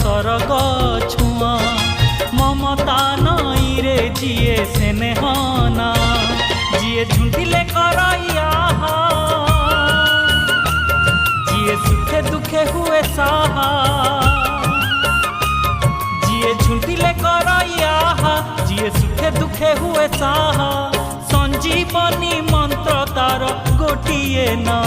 सरग छुआ ममता नई रे जिए स्नेहना जिए झुंटिले करैया जिए सुखे दुखे हुए साहा जिए झुंटिले करैया जिए सुखे दुखे हुए साहा संजीवनी मंत्र तार गोटिए ना।